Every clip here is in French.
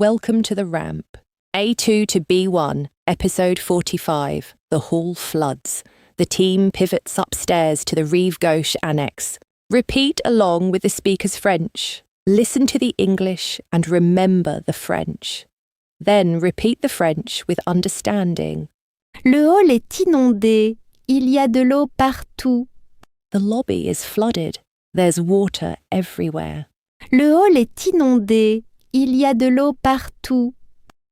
Welcome to the ramp. A2 to B1, episode 45, The Hall Floods. The team pivots upstairs to the Rive Gauche annex. Repeat along with the speaker's French. Listen to the English and remember the French. Then repeat the French with understanding. Le hall est inondé. Il y a de l'eau partout. The lobby is flooded. There's water everywhere. Le hall est inondé. Il y a de l'eau partout.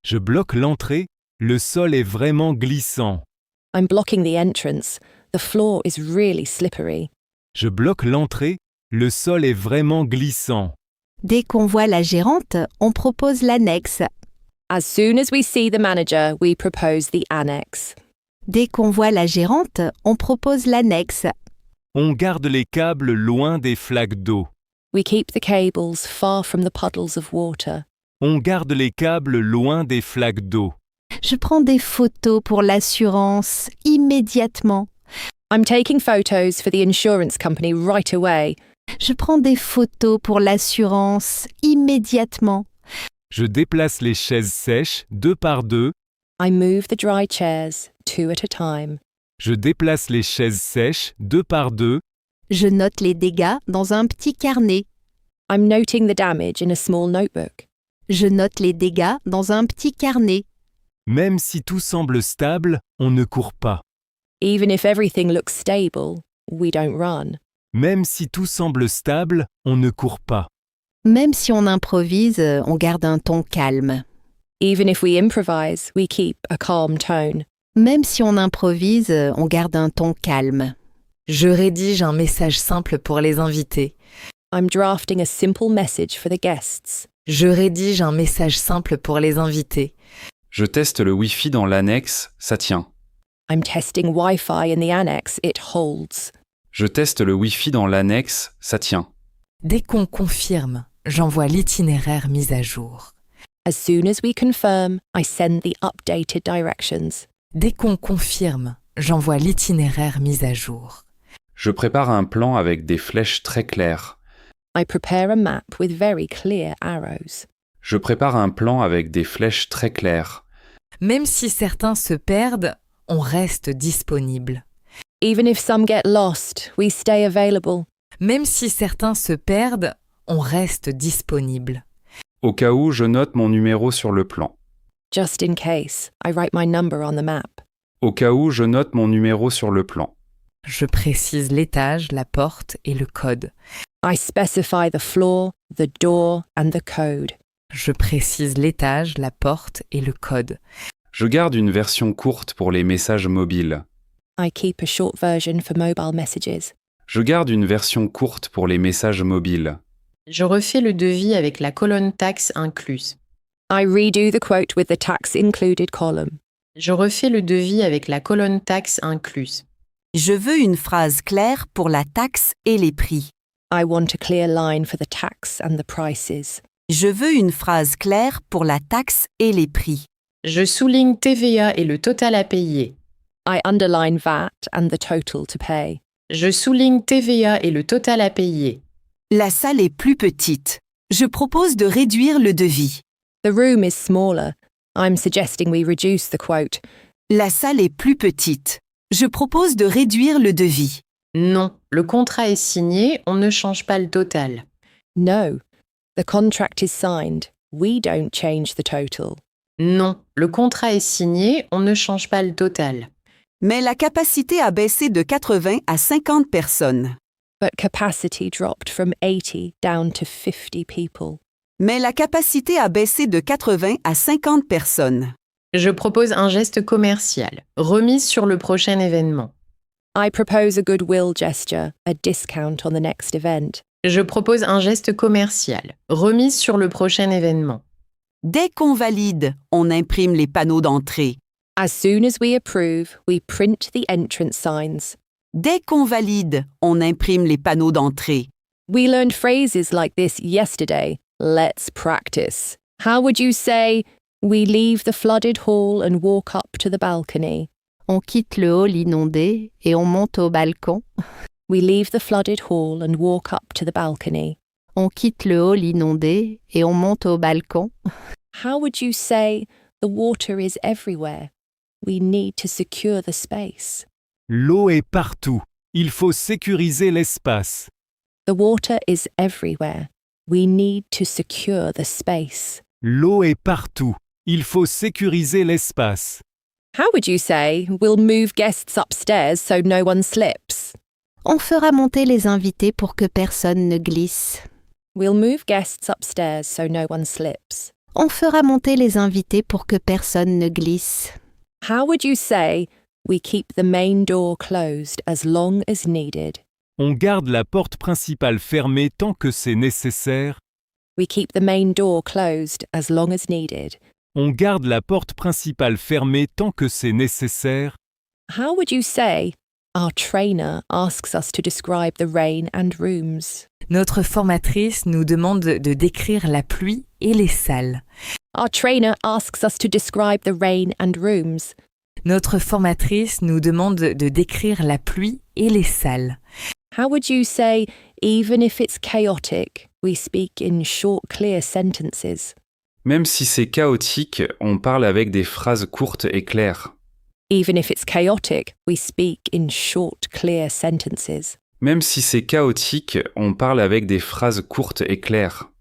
Je bloque l'entrée. Le sol est vraiment glissant. I'm blocking the entrance. The floor is really slippery. Je bloque l'entrée. Le sol est vraiment glissant. Dès qu'on voit la gérante, on propose l'annexe. As soon as we see the manager, we propose the annex. Dès qu'on voit la gérante, on propose l'annexe. On garde les câbles loin des flaques d'eau. We keep the cables far from the puddles of water. On garde les câbles loin des flaques d'eau. Je prends des photos pour l'assurance immédiatement. I'm taking photos for the insurance company right away. Je prends des photos pour l'assurance immédiatement. Je déplace les chaises sèches 2 par 2. I move the dry chairs 2 at a time. Je déplace les chaises sèches 2 par 2. Je note les dégâts dans un petit carnet. I'm noting the damage in a small notebook. Je note les dégâts dans un petit carnet. Même si tout semble stable, on ne court pas. Even if everything looks stable, we don't run. Même si tout semble stable, on ne court pas. Même si on improvise, on garde un ton calme. Even if we improvise, we keep a calm tone. Même si on improvise, on garde un ton calme. Je rédige un message simple pour les invités. I'm drafting a simple message for the guests. Je rédige un message simple pour les invités. Je teste le Wi-Fi dans l'annexe, ça tient. I'm testing Wi-Fi in the annex, it holds. Je teste le Wi-Fi dans l'annexe, ça tient. Dès qu'on confirme, j'envoie l'itinéraire mis à jour. As soon as we confirm, I send the updated directions. Dès qu'on confirme, j'envoie l'itinéraire mis à jour. Je prépare un plan avec des flèches très claires. I prepare a map with very clear arrows. Je prépare un plan avec des flèches très claires. Même si certains se perdent, on reste disponible. Even if some get lost, we stay available. Même si certains se perdent, on reste disponible. Au cas où, je note mon numéro sur le plan. Just in case, I write my number on the map. Au cas où, je note mon numéro sur le plan. Je précise l'étage, la porte et le code. I specify the floor, the door, and the code. Je précise l'étage, la porte et le code. Je garde une version courte pour les messages mobiles. I keep a short version for mobile messages. Je garde une version courte pour les messages mobiles. Je refais le devis avec la colonne taxe incluse. I redo the quote with the tax included column. Je refais le devis avec la colonne taxe incluse. Je veux une phrase claire pour la taxe et les prix. I want a clear line for the tax and the prices. Je veux une phrase claire pour la taxe et les prix. Je souligne TVA et le total à payer. I underline VAT and the total to pay. Je souligne TVA et le total à payer. La salle est plus petite. Je propose de réduire le devis. The room is smaller. I'm suggesting we reduce the quote. La salle est plus petite. Je propose de réduire le devis. Non, le contrat est signé, on ne change pas le total. No, the contract is signed. We don't change the total. Non, le contrat est signé, on ne change pas le total. Mais la capacité a baissé de 80 à 50 personnes. But capacity dropped from 80 down to 50 people. Mais la capacité a baissé de 80 à 50 personnes. Je propose un geste commercial, remise sur le prochain événement. I propose a goodwill gesture, a discount on the next event. Je propose un geste commercial, remise sur le prochain événement. Dès qu'on valide, on imprime les panneaux d'entrée. As soon as we approve, we print the entrance signs. Dès qu'on valide, on imprime les panneaux d'entrée. We learned phrases like this yesterday. Let's practice. How would you say, we leave the flooded hall and walk up to the balcony? On quitte le hall inondé et on monte au balcon. We leave the flooded hall and walk up to the balcony. On quitte le hall inondé et on monte au balcon. How would you say the water is everywhere? We need to secure the space. L'eau est partout. Il faut sécuriser l'espace. The water is everywhere. We need to secure the space. L'eau est partout. Il faut sécuriser l'espace. How would you say we'll move guests upstairs so no one slips? On fera monter les invités pour que personne ne glisse. We'll move guests upstairs so no one slips. On fera monter les invités pour que personne ne glisse. How would you say we keep the main door closed as long as needed? On garde la porte principale fermée tant que c'est nécessaire. We keep the main door closed as long as needed. On garde la porte principale fermée tant que c'est nécessaire. How would you say our trainer asks us to describe the rain and rooms? Notre formatrice nous demande de décrire la pluie et les salles. Our trainer asks us to describe the rain and rooms. Notre formatrice nous demande de décrire la pluie et les salles. How would you say, even if it's chaotic, we speak in short, clear sentences? Même si c'est chaotique, on parle avec des phrases courtes et claires. Even if it's chaotic, we speak in short, clear sentences. Même si c'est chaotique, on parle avec des phrases courtes et claires.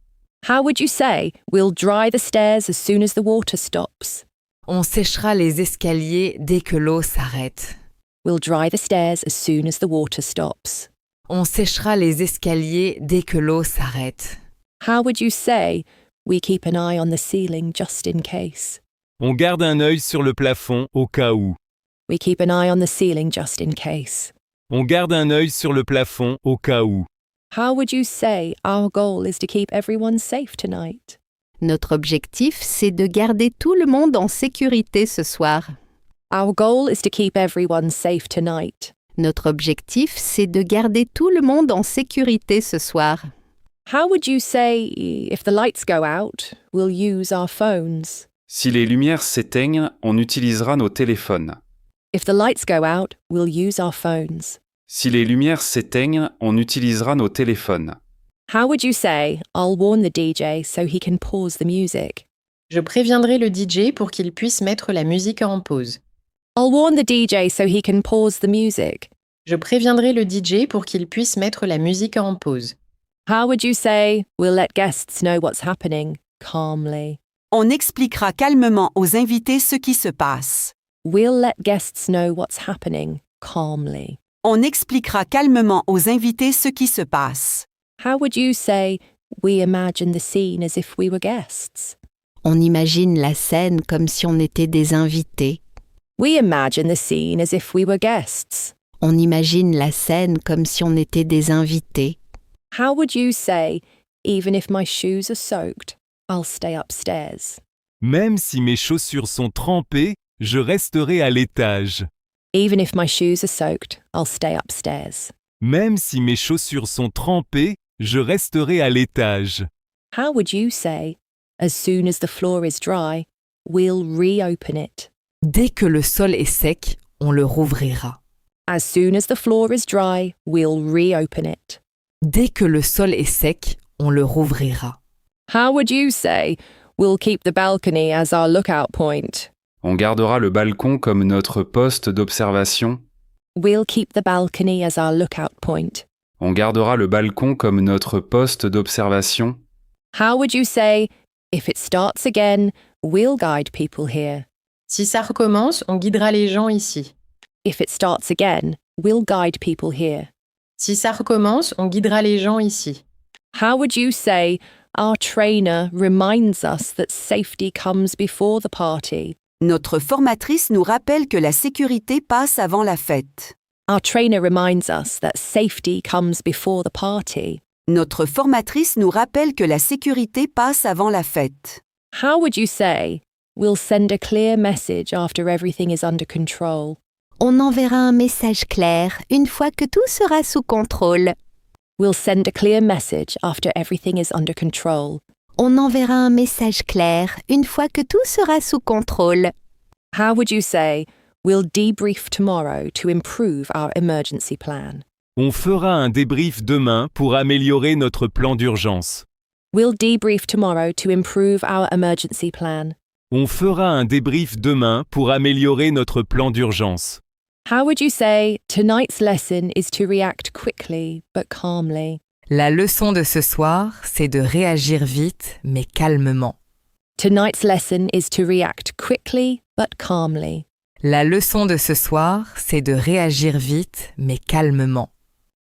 How would you say, we'll dry the stairs as soon as the water stops? On séchera les escaliers dès que l'eau s'arrête. We'll dry the stairs as soon as the water stops. On séchera les escaliers dès que l'eau s'arrête. How would you say, we keep an eye on the ceiling just in case? On garde un œil sur le plafond au cas où. We keep an eye on the ceiling just in case. On garde un œil sur le plafond au cas où. How would you say our goal is to keep everyone safe tonight? Notre objectif, c'est de garder tout le monde en sécurité ce soir. Our goal is to keep everyone safe tonight. Notre objectif, c'est de garder tout le monde en sécurité ce soir. How would you say, if the lights go out, we'll use our phones? Si les lumières s'éteignent, on utilisera nos téléphones. If the lights go out, we'll use our phones. Si les lumières s'éteignent, on utilisera nos téléphones. How would you say, I'll warn the DJ so he can pause the music? Je préviendrai le DJ pour qu'il puisse mettre la musique en pause. I'll warn the DJ so he can pause the music. Je préviendrai le DJ pour qu'il puisse mettre la musique en pause. How would you say, we'll let guests know what's happening, calmly? On expliquera calmement aux invités ce qui se passe. We'll let guests know what's happening, calmly. On expliquera calmement aux invités ce qui se passe. How would you say, we imagine the scene as if we were guests? On imagine la scène comme si on était des invités. We imagine the scene as if we were guests. On imagine la scène comme si on était des invités. How would you say, even if my shoes are soaked, I'll stay upstairs? Même si mes chaussures sont trempées, je resterai à l'étage. Even if my shoes are soaked, I'll stay upstairs. Même si mes chaussures sont trempées, je resterai à l'étage. How would you say, as soon as the floor is dry, we'll reopen it? Dès que le sol est sec, on le rouvrira. As soon as the floor is dry, we'll reopen it. Dès que le sol est sec, on le rouvrira. How would you say, we'll keep the balcony as our lookout point? On gardera le balcon comme notre poste d'observation. We'll keep the balcony as our lookout point. On gardera le balcon comme notre poste d'observation. How would you say, if it starts again, we'll guide people here? Si ça recommence, on guidera les gens ici. If it starts again, we'll guide people here. Si ça recommence, on guidera les gens ici. How would you say, our trainer reminds us that safety comes before the party? Notre formatrice nous rappelle que la sécurité passe avant la fête. Our trainer reminds us that safety comes before the party. Notre formatrice nous rappelle que la sécurité passe avant la fête. How would you say, we'll send a clear message after everything is under control? On enverra un message clair une fois que tout sera sous contrôle. We'll send a clear message after everything is under control. On enverra un message clair une fois que tout sera sous contrôle. How would you say, we'll debrief tomorrow to improve our emergency plan? On fera un débrief demain pour améliorer notre plan d'urgence. We'll debrief tomorrow to improve our emergency plan. On fera un débrief demain pour améliorer notre plan d'urgence. How would you say tonight's lesson is to react quickly but calmly? La leçon de ce soir, c'est de réagir vite mais calmement. Tonight's lesson is to react quickly but calmly. La leçon de ce soir, c'est de réagir vite mais calmement.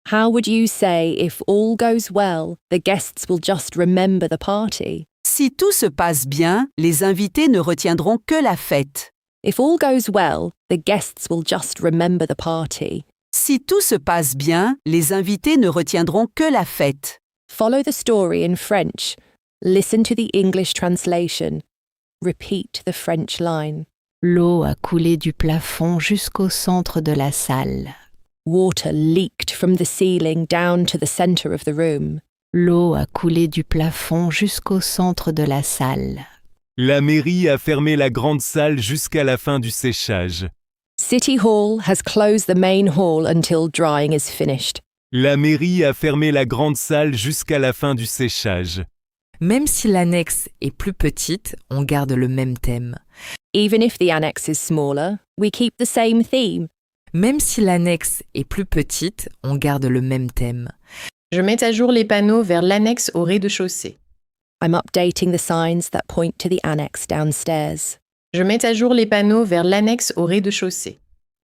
How would you say if all goes well, the guests will just remember the party? Si tout se passe bien, les invités ne retiendront que la fête. If all goes well, the guests will just remember the party. Si tout se passe bien, les invités ne retiendront que la fête. Follow the story in French. Listen to the English translation. Repeat the French line. L'eau a coulé du plafond jusqu'au centre de la salle. Water leaked from the ceiling down to the center of the room. L'eau a coulé du plafond jusqu'au centre de la salle. La mairie a fermé la grande salle jusqu'à la fin du séchage. City Hall has closed the main hall until drying is finished. La mairie a fermé la grande salle jusqu'à la fin du séchage. Même si l'annexe est plus petite, on garde le même thème. Even if the annex is smaller, we keep the same theme. Même si l'annexe est plus petite, on garde le même thème. Je mets à jour les panneaux vers l'annexe au rez-de-chaussée. I'm updating the signs that point to the annex downstairs. Je mets à jour les panneaux vers l'annexe au rez-de-chaussée.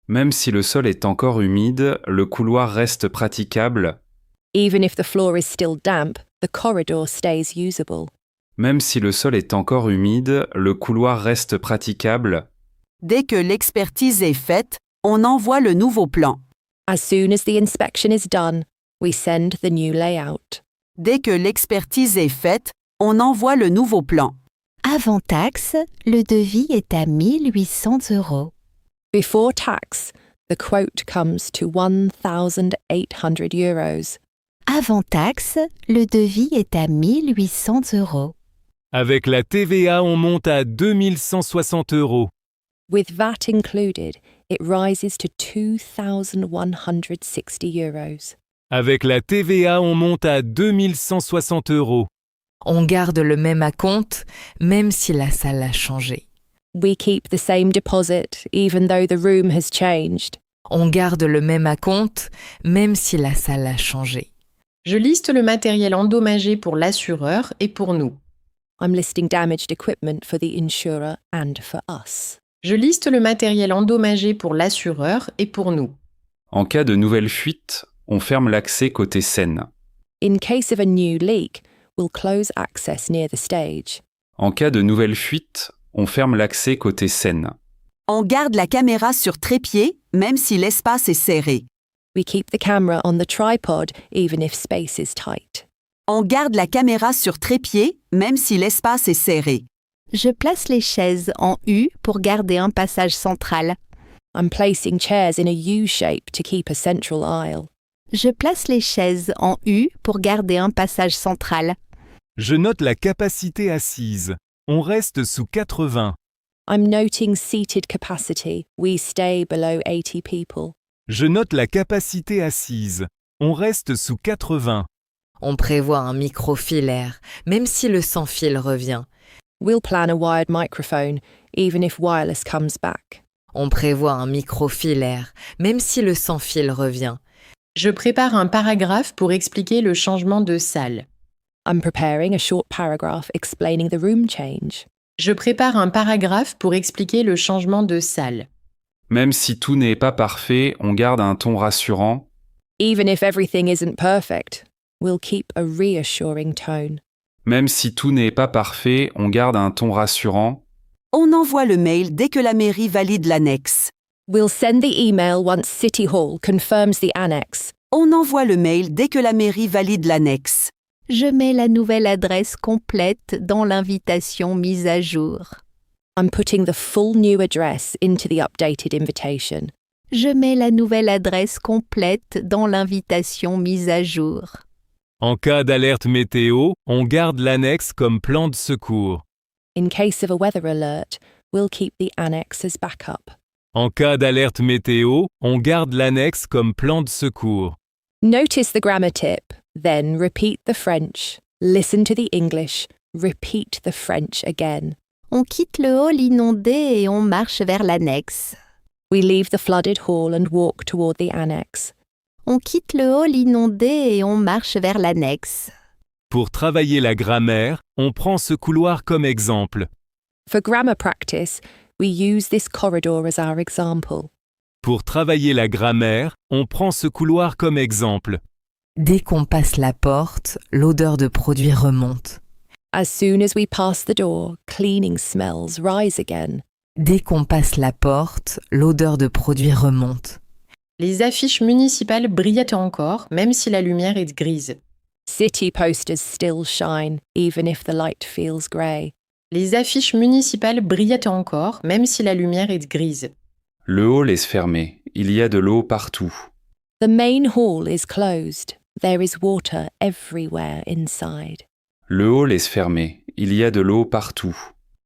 Même si le sol est encore humide, le couloir reste praticable. Even if the floor is still damp, the corridor stays usable. Même si le sol est encore humide, le couloir reste praticable. Dès que l'expertise est faite, on envoie le nouveau plan. As soon as the inspection is done, we send the new layout. Dès que l'expertise est faite, on envoie le nouveau plan. Avant taxe, le devis est à 1 800 €. Before tax, the quote comes to €1,800. Avant taxe, le devis est à 1 800 €. Avec la TVA, on monte à 2160 €. With VAT included, it rises to €2,160. Avec la TVA, on monte à 2160 €. On garde le même acompte, même si la salle a changé. We keep the same deposit, even though the room has changed. On garde le même acompte, même si la salle a changé. Je liste le matériel endommagé pour l'assureur et pour nous. I'm listing damaged equipment for the insurer and for us. Je liste le matériel endommagé pour l'assureur et pour nous. En cas de nouvelle fuite, on ferme l'accès côté scène. In case of a new leak, we'll close access near the stage. En cas de nouvelle fuite, on ferme l'accès côté scène. On garde la caméra sur trépied, même si l'espace est serré. We keep the camera on the tripod, even if space is tight. On garde la caméra sur trépied, même si l'espace est serré. Je place les chaises en U pour garder un passage central. I'm placing chairs in a U shape to keep a central aisle. Je place les chaises en U pour garder un passage central. Je note la capacité assise. On reste sous 80. I'm noting seated capacity. We stay below 80 people. Je note la capacité assise. On reste sous 80. On prévoit un micro filaire, même si le sans-fil revient. We'll plan a wired microphone, even if wireless comes back. On prévoit un micro filaire, même si le sans-fil revient. Je prépare un paragraphe pour expliquer le changement de salle. I'm preparing a short paragraph explaining the room change. Je prépare un paragraphe pour expliquer le changement de salle. Même si tout n'est pas parfait, on garde un ton rassurant. Even if everything isn't perfect, we'll keep a reassuring tone. Même si tout n'est pas parfait, on garde un ton rassurant. On envoie le mail dès que la mairie valide l'annexe. We'll send the email once City Hall confirms the annex. On envoie le mail dès que la mairie valide l'annexe. Je mets la nouvelle adresse complète dans l'invitation mise à jour. I'm putting the full new address into the updated invitation. Je mets la nouvelle adresse complète dans l'invitation mise à jour. En cas d'alerte météo, on garde l'annexe comme plan de secours. In case of a weather alert, we'll keep the annex as backup. En cas d'alerte météo, on garde l'annexe comme plan de secours. Notice the grammar tip, then repeat the French. Listen to the English. Repeat the French again. On quitte le hall inondé et on marche vers l'annexe. We leave the flooded hall and walk toward the annex. On quitte le hall inondé et on marche vers l'annexe. Pour travailler la grammaire, on prend ce couloir comme exemple. For grammar practice, we use this corridor as our example. Pour travailler la grammaire, on prend ce couloir comme exemple. Dès qu'on passe la porte, l'odeur de produit remonte. As soon as we pass the door, cleaning smells rise again. Dès qu'on passe la porte, l'odeur de produit remonte. Les affiches municipales brillent encore, même si la lumière est grise. City posters still shine, even if the light feels grey. Les affiches municipales brillent encore, même si la lumière est grise. Le hall est fermé. Il y a de l'eau partout. The main hall is closed. There is water everywhere inside. Le hall est fermé. Il y a de l'eau partout.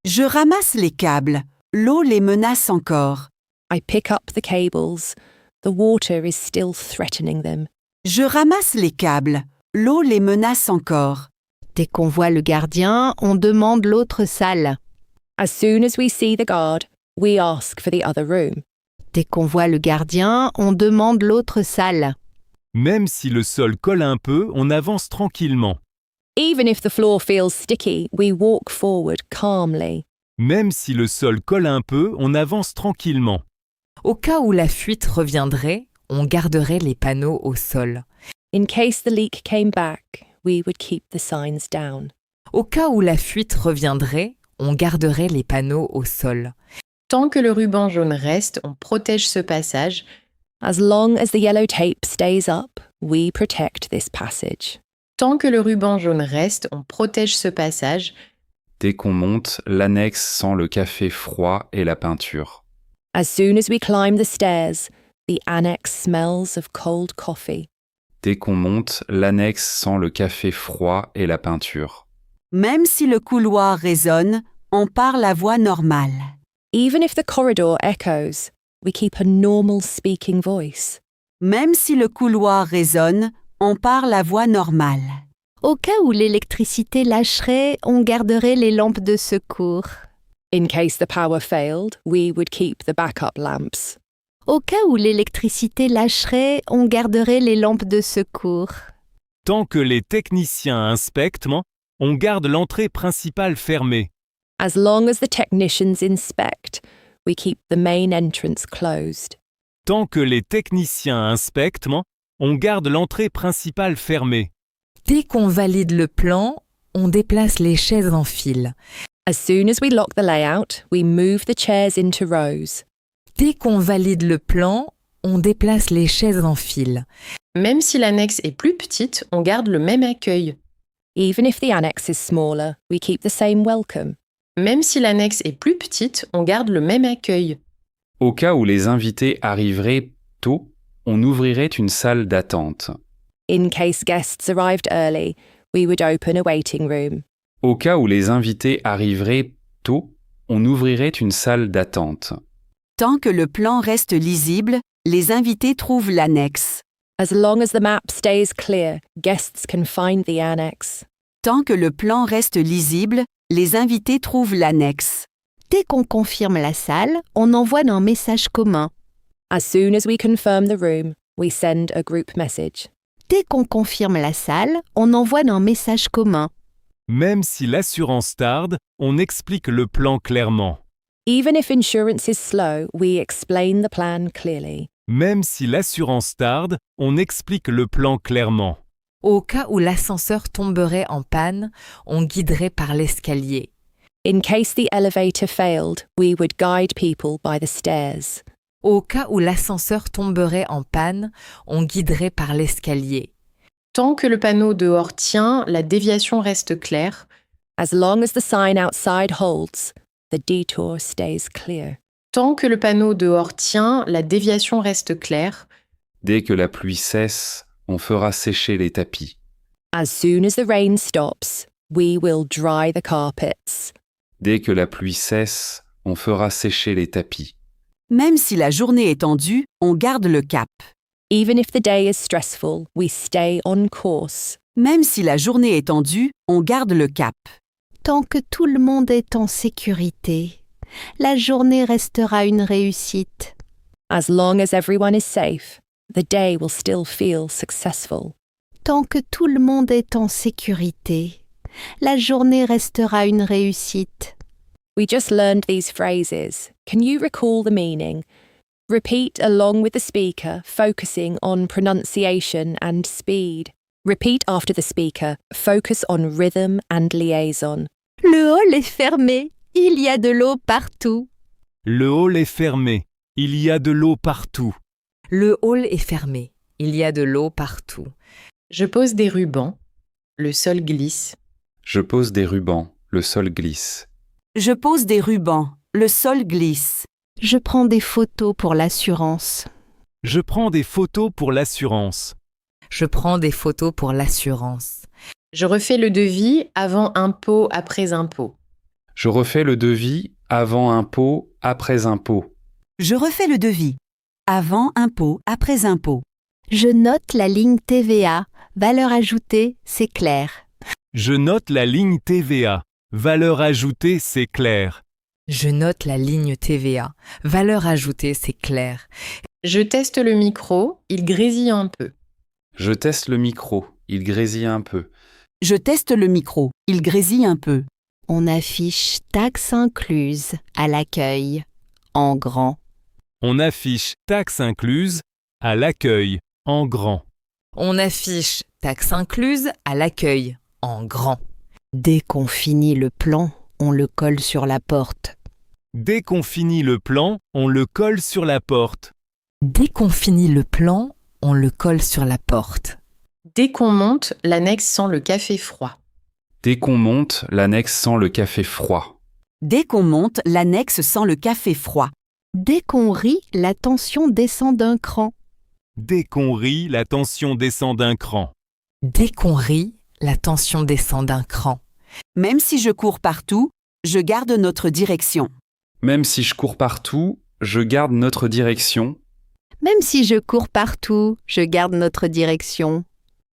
Je ramasse les câbles. L'eau les menace encore. I pick up the cables. The water is still threatening them. Je ramasse les câbles. L'eau les menace encore. Dès qu'on voit le gardien, on demande l'autre salle. As soon as we see the guard, we ask for the other room. Dès qu'on voit le gardien, on demande l'autre salle. Même si le sol colle un peu, on avance tranquillement. Even if the floor feels sticky, we walk forward calmly. Même si le sol colle un peu, on avance tranquillement. Au cas où la fuite reviendrait, on garderait les panneaux au sol. In case the leak came back, we would keep the signs down. Au cas où la fuite reviendrait, on garderait les panneaux au sol. Tant que le ruban jaune reste, on protège ce passage. As long as the yellow tape stays up, we protect this passage. Tant que le ruban jaune reste, on protège ce passage. Dès qu'on monte, l'annexe sent le café froid et la peinture. As soon as we climb the stairs, the annex smells of cold coffee. Dès qu'on monte, l'annexe sent le café froid et la peinture. Même si le couloir résonne, on parle à voix normale. Even if the corridor echoes, we keep a normal speaking voice. Même si le couloir résonne, on parle à voix normale. Au cas où l'électricité lâcherait, on garderait les lampes de secours. In case the power failed, we would keep the backup lamps. Au cas où l'électricité lâcherait, on garderait les lampes de secours. Tant que les techniciens inspectent, on garde l'entrée principale fermée. As long as the technicians inspect, we keep the main entrance closed. Tant que les techniciens inspectent, on garde l'entrée principale fermée. Dès qu'on valide le plan, on déplace les chaises en file. As soon as we lock the layout, we move the chairs into rows. Dès qu'on valide le plan, on déplace les chaises en file. Même si l'annexe est plus petite, on garde le même accueil. Even if the annex is smaller, we keep the same welcome. Même si l'annexe est plus petite, on garde le même accueil. Au cas où les invités arriveraient tôt, on ouvrirait une salle d'attente. In case guests arrived early, we would open a waiting room. Au cas où les invités arriveraient tôt, on ouvrirait une salle d'attente. Tant que le plan reste lisible, les invités trouvent l'annexe. As long as the map stays clear, guests can find the annex. Tant que le plan reste lisible, les invités trouvent l'annexe. Dès qu'on confirme la salle, on envoie un message commun. As soon as we confirm the room, we send a group message. Dès qu'on confirme la salle, on envoie un message commun. Même si l'assurance tarde, on explique le plan clairement. Even if insurance is slow, we explain the plan clearly. Même si l'assurance tarde, on explique le plan clairement. Au cas où l'ascenseur tomberait en panne, on guiderait par l'escalier. In case the elevator failed, we would guide people by the stairs. Au cas où l'ascenseur tomberait en panne, on guiderait par l'escalier. Tant que le panneau dehors tient, la déviation reste claire. As long as the sign outside holds, the detour stays clear. Tant que le panneau dehors tient, la déviation reste claire. Dès que la pluie cesse, on fera sécher les tapis. As soon as the rain stops, we will dry the carpets. Dès que la pluie cesse, on fera sécher les tapis. Même si la journée est tendue, on garde le cap. Even if the day is stressful, we stay on course. Même si la journée est tendue, on garde le cap. Tant que tout le monde est en sécurité, la journée restera une réussite. As long as everyone is safe, the day will still feel successful. Tant que tout le monde est en sécurité, la journée restera une réussite. We just learned these phrases. Can you recall the meaning? Repeat along with the speaker, focusing on pronunciation and speed. Repeat after the speaker. Focus on rhythm and liaison. Le hall est fermé, il y a de l'eau partout. Le hall est fermé. Il y a de l'eau partout. Le hall est fermé. Il y a de l'eau partout. Je pose des rubans. Le sol glisse. Je pose des rubans. Le sol glisse. Je pose des rubans. Le sol glisse. Je prends des photos pour l'assurance. Je prends des photos pour l'assurance. Je prends des photos pour l'assurance. Je refais le devis avant impôt, après impôt. Je refais le devis avant impôt, après impôt. Je refais le devis. Avant impôt, après impôt. Je note la ligne TVA. Valeur ajoutée, c'est clair. Je note la ligne TVA. Valeur ajoutée, c'est clair. Je note la ligne TVA. Valeur ajoutée, c'est clair. Je teste le micro, il grésille un peu. Je teste le micro. Il grésille un peu. Je teste le micro. Il grésille un peu. On affiche taxes incluses à l'accueil, en grand. On affiche taxes incluses à l'accueil, en grand. On affiche taxes incluses à l'accueil, en grand. Dès qu'on finit le plan, on le colle sur la porte. Dès qu'on finit le plan, on le colle sur la porte. Dès qu'on finit le plan, on le colle sur la porte. Dès qu'on monte, l'annexe sent le café froid. Dès qu'on monte, l'annexe sent le café froid. Dès qu'on monte, l'annexe sent le café froid. Dès qu'on rit, la tension descend d'un cran. Dès qu'on rit, la tension descend d'un cran. Dès qu'on rit, la tension descend d'un cran. Même si je cours partout, je garde notre direction. Même si je cours partout, je garde notre direction. Même si je cours partout, je garde notre direction.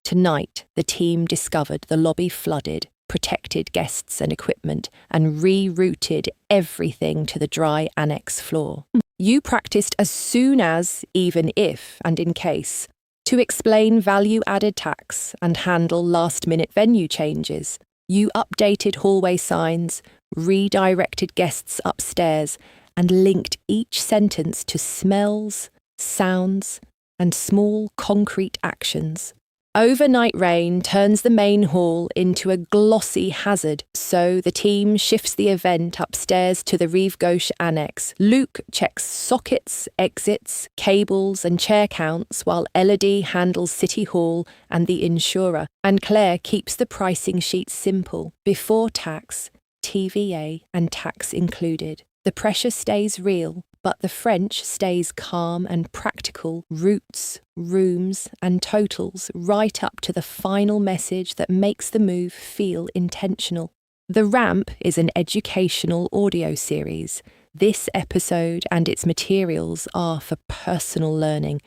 Tonight, the team discovered the lobby flooded, protected guests and equipment, and rerouted everything to the dry annex floor. You practiced as soon as, even if, and in case, to explain value-added tax and handle last-minute venue changes. You updated hallway signs, redirected guests upstairs, and linked each sentence to smells, sounds, and small concrete actions. Overnight rain turns the main hall into a glossy hazard, so the team shifts the event upstairs to the Rive Gauche annex. Luke checks sockets, exits, cables and chair counts while Elodie handles City Hall and the insurer, and Claire keeps the pricing sheet simple, before tax, TVA and tax included. The pressure stays real, but the French stays calm and practical, routes, rooms and totals right up to the final message that makes the move feel intentional. The Ramp is an educational audio series. This episode and its materials are for personal learning.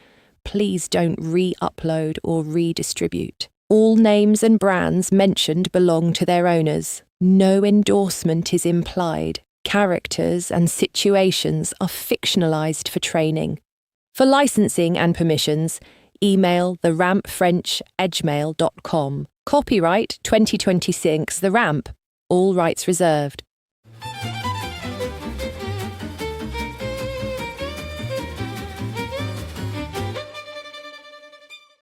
Please don't re-upload or redistribute. All names and brands mentioned belong to their owners. No endorsement is implied. Characters and situations are fictionalized for training. For licensing and permissions, email therampfrench@gmail.com. Copyright 2026 The Ramp. All rights reserved.